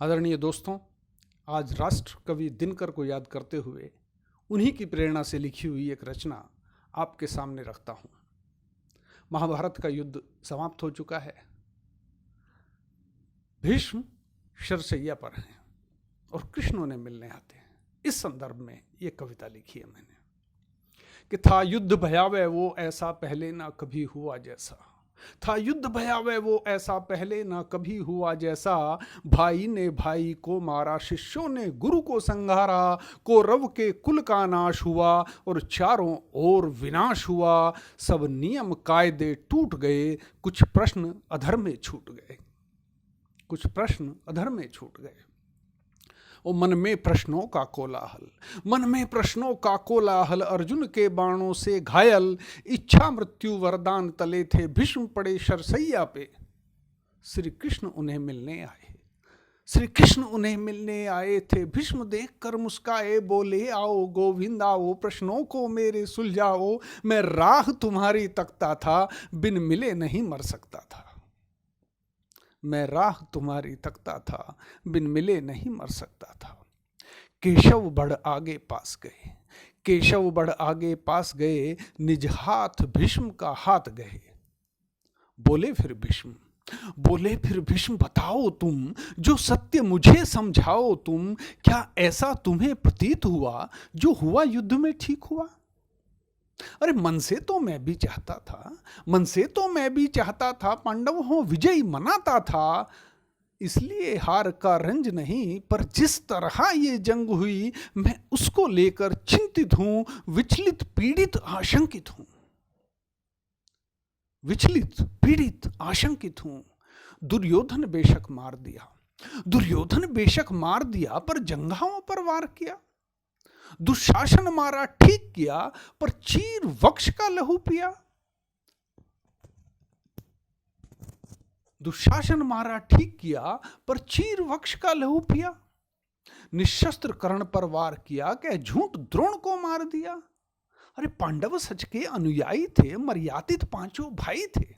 आदरणीय दोस्तों, आज राष्ट्र कवि दिनकर को याद करते हुए उन्हीं की प्रेरणा से लिखी हुई एक रचना आपके सामने रखता हूँ। महाभारत का युद्ध समाप्त हो चुका है। भीष्म शरशैया पर हैं और कृष्ण उन्हें मिलने आते हैं। इस संदर्भ में ये कविता लिखी है मैंने कि था युद्ध भयावह वो ऐसा पहले ना कभी हुआ जैसा। था युद्ध भयावह वो ऐसा पहले ना कभी हुआ जैसा। भाई ने भाई को मारा, शिष्यों ने गुरु को संघारा। कौरव के कुल का नाश हुआ और चारों ओर विनाश हुआ। सब नियम कायदे टूट गए, कुछ प्रश्न अधर में छूट गए। कुछ प्रश्न अधर में छूट गए। और मन में प्रश्नों का कोलाहल, मन में प्रश्नों का कोलाहल। अर्जुन के बाणों से घायल, इच्छा मृत्यु वरदान तले थे। भीष्म पड़े शरशैया पे, श्री कृष्ण उन्हें मिलने आए। श्री कृष्ण उन्हें मिलने आए थे। भीष्म देख कर मुस्काए, बोले आओ गोविंद आओ, प्रश्नों को मेरे सुलझाओ। मैं राह तुम्हारी तकता था, बिन मिले नहीं मर सकता था। मैं राह तुम्हारी तकता था, बिन मिले नहीं मर सकता था। केशव बढ़ आगे पास गए, केशव बढ़ आगे पास गए। निज हाथ भीष्म का हाथ गए। बोले फिर भीष्म, बोले फिर भीष्म, बताओ तुम जो सत्य मुझे समझाओ तुम। क्या ऐसा तुम्हें प्रतीत हुआ जो हुआ युद्ध में ठीक हुआ? अरे मन से तो मैं भी चाहता था, मन से तो मैं भी चाहता था, पांडव हो विजयी मनाता था। इसलिए हार का रंज नहीं, पर जिस तरह ये जंग हुई मैं उसको लेकर चिंतित हूं, विचलित पीड़ित आशंकित हूं। विचलित पीड़ित आशंकित हूं। दुर्योधन बेशक मार दिया, दुर्योधन बेशक मार दिया, पर जंघाओं पर वार किया। दुशासन मारा ठीक किया, पर चीर वक्ष का लहू पिया। दुशासन मारा ठीक किया, पर चीर वक्ष का लहू पिया। निशस्त्र कर्ण पर वार किया, क्या झूठ द्रोण को मार दिया। अरे पांडव सच के अनुयायी थे, मर्यादित पांचों भाई थे।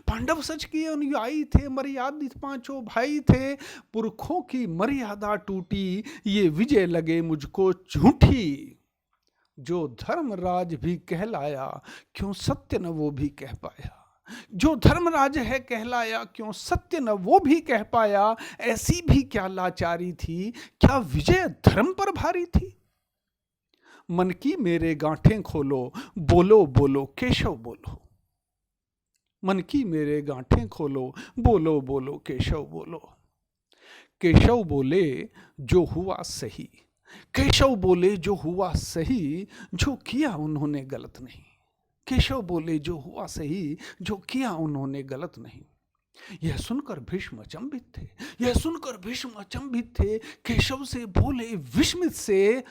पांडव सच के अनुयायी थे, मर्यादित पांचों भाई थे। पुरखों की मर्यादा टूटी, ये विजय लगे मुझको झूठी। जो धर्मराज भी कहलाया, क्यों सत्य न वो भी कह पाया। जो धर्मराज है कहलाया, क्यों सत्य न वो भी कह पाया। ऐसी भी क्या लाचारी थी, क्या विजय धर्म पर भारी थी। मन की मेरे गांठें खोलो, बोलो बोलो केशव बोलो। मन की मेरे गांठें खोलो, बोलो बोलो केशव बोलो। केशव बोले जो हुआ सही, केशव बोले जो हुआ सही, जो किया उन्होंने गलत नहीं। केशव बोले जो हुआ सही, जो किया उन्होंने गलत नहीं। यह सुनकर भीष्म अचंभित थे, यह सुनकर भीष्म अचंभित थे। केशव से बोले विस्मित से,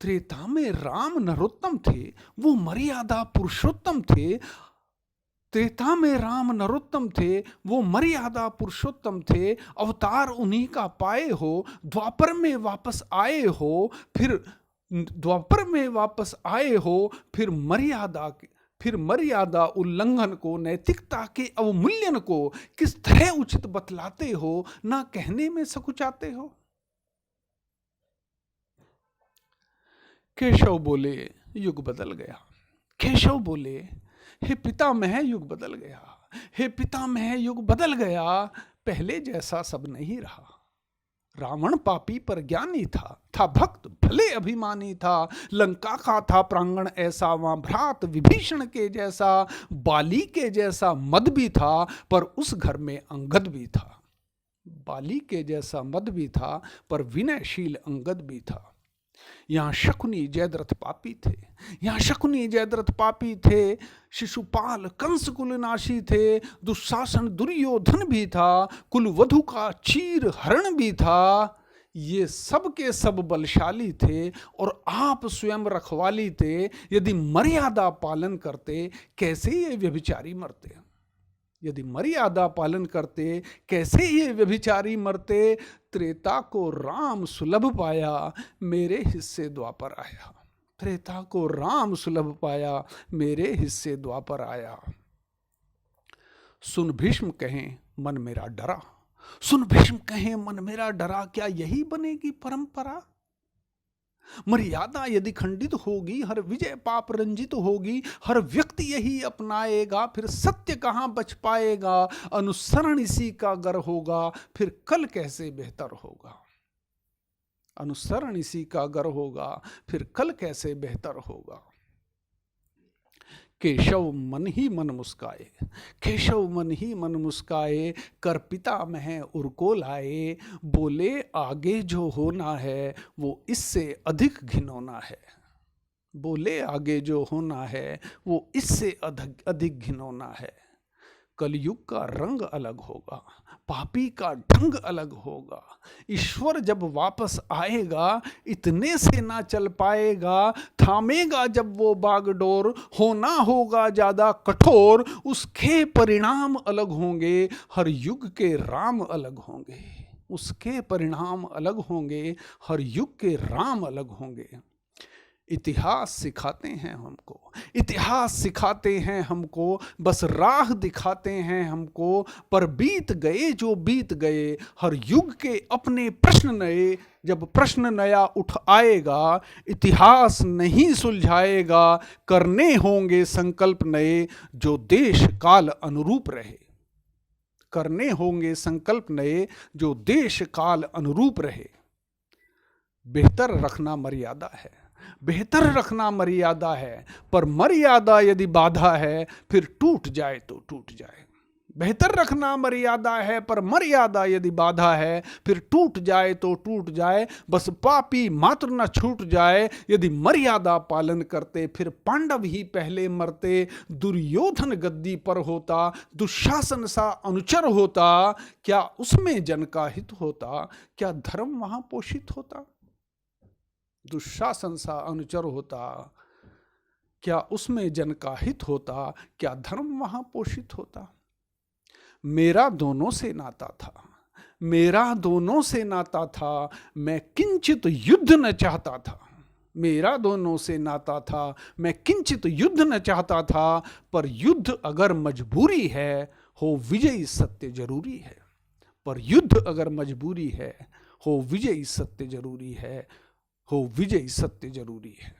त्रेता में राम नरोत्तम थे, वो मर्यादा पुरुषोत्तम थे। त्रेता में राम नरोत्तम थे, वो मर्यादा पुरुषोत्तम थे। अवतार उन्हीं का पाए हो, द्वापर में वापस आए हो। फिर द्वापर में वापस आए हो, फिर मर्यादा उल्लंघन को, नैतिकता के अवमूल्यन को किस तरह उचित बतलाते हो, ना कहने में सकुचाते हो। केशव बोले युग बदल गया। केशव बोले हे पितामह युग बदल गया, हे पितामह युग बदल गया। पहले जैसा सब नहीं रहा। रावण पापी पर ज्ञानी था भक्त भले अभिमानी था। लंका का था प्रांगण ऐसा, वहां भ्रात विभीषण के जैसा। बाली के जैसा मद भी था, पर उस घर में अंगद भी था। बाली के जैसा मद भी था, पर विनयशील अंगद भी था। यहाँ शकुनी जयद्रथ पापी थे, यहाँ शकुनी जयद्रथ पापी थे। शिशुपाल कंस कुलनाशी थे। दुशासन दुर्योधन भी था, कुलवधु का चीर हरण भी था। ये सब के सब बलशाली थे और आप स्वयं रखवाली थे। यदि मर्यादा पालन करते, कैसे ये व्यभिचारी मरते। यदि मर्यादा पालन करते, कैसे ये व्यभिचारी मरते। त्रेता को राम सुलभ पाया, मेरे हिस्से द्वापर आया। त्रेता को राम सुलभ पाया, मेरे हिस्से द्वापर आया। सुन भीष्म कहें मन मेरा डरा, सुन भीष्म कहें मन मेरा डरा, क्या यही बनेगी परंपरा? मर्यादा यदि खंडित होगी, हर विजय पाप रंजित होगी, हर व्यक्ति यही अपनाएगा, फिर सत्य कहां बच पाएगा? अनुसरण इसी का गर होगा, फिर कल कैसे बेहतर होगा? अनुसरण इसी का गर होगा, फिर कल कैसे बेहतर होगा? केशव मन ही मन मुस्काए, केशव मन ही मन मुस्काए, कर पिता मह उर को लाए, बोले आगे जो होना है वो इससे अधिक घिनौना है। बोले आगे जो होना है वो इससे अधिक घिनौना है। कलयुग का रंग अलग होगा, पापी का ढंग अलग होगा। ईश्वर जब वापस आएगा इतने से ना चल पाएगा, थामेगा जब वो बागडोर, होना होगा ज्यादा कठोर, उसके परिणाम अलग होंगे, हर युग के राम अलग होंगे। उसके परिणाम अलग होंगे, हर युग के राम अलग होंगे। इतिहास सिखाते हैं हमको, इतिहास सिखाते हैं हमको, बस राह दिखाते हैं हमको, पर बीत गए जो बीत गए, हर युग के अपने प्रश्न नए, जब प्रश्न नया उठ आएगा, इतिहास नहीं सुलझाएगा, करने होंगे संकल्प नए, जो देश काल अनुरूप रहे। करने होंगे संकल्प नए, जो देश काल अनुरूप रहे। बेहतर रखना मर्यादा है, बेहतर रखना मर्यादा है, पर मर्यादा यदि बाधा है फिर टूट जाए तो टूट जाए। बेहतर रखना मर्यादा है, पर मर्यादा यदि बाधा है फिर टूट जाए तो टूट जाए। बस पापी मात्र न छूट जाए, यदि मर्यादा पालन करते फिर पांडव ही पहले मरते। दुर्योधन गद्दी पर होता, दुशासन सा अनुचर होता, क्या उसमें जन का हित होता? क्या धर्म वहां पोषित होता? दुशासन सा अनुचर होता, क्या उसमें जन का हित होता? क्या धर्म वहां पोषित होता? मेरा दोनों से नाता था, मेरा दोनों से नाता था, मैं किंचित युद्ध न चाहता था। मेरा दोनों से नाता था, मैं किंचित युद्ध न चाहता था, पर युद्ध अगर मजबूरी है, हो विजयी सत्य जरूरी है। पर युद्ध अगर मजबूरी है, हो विजयी सत्य जरूरी है, हो विजयी सत्य जरूरी है।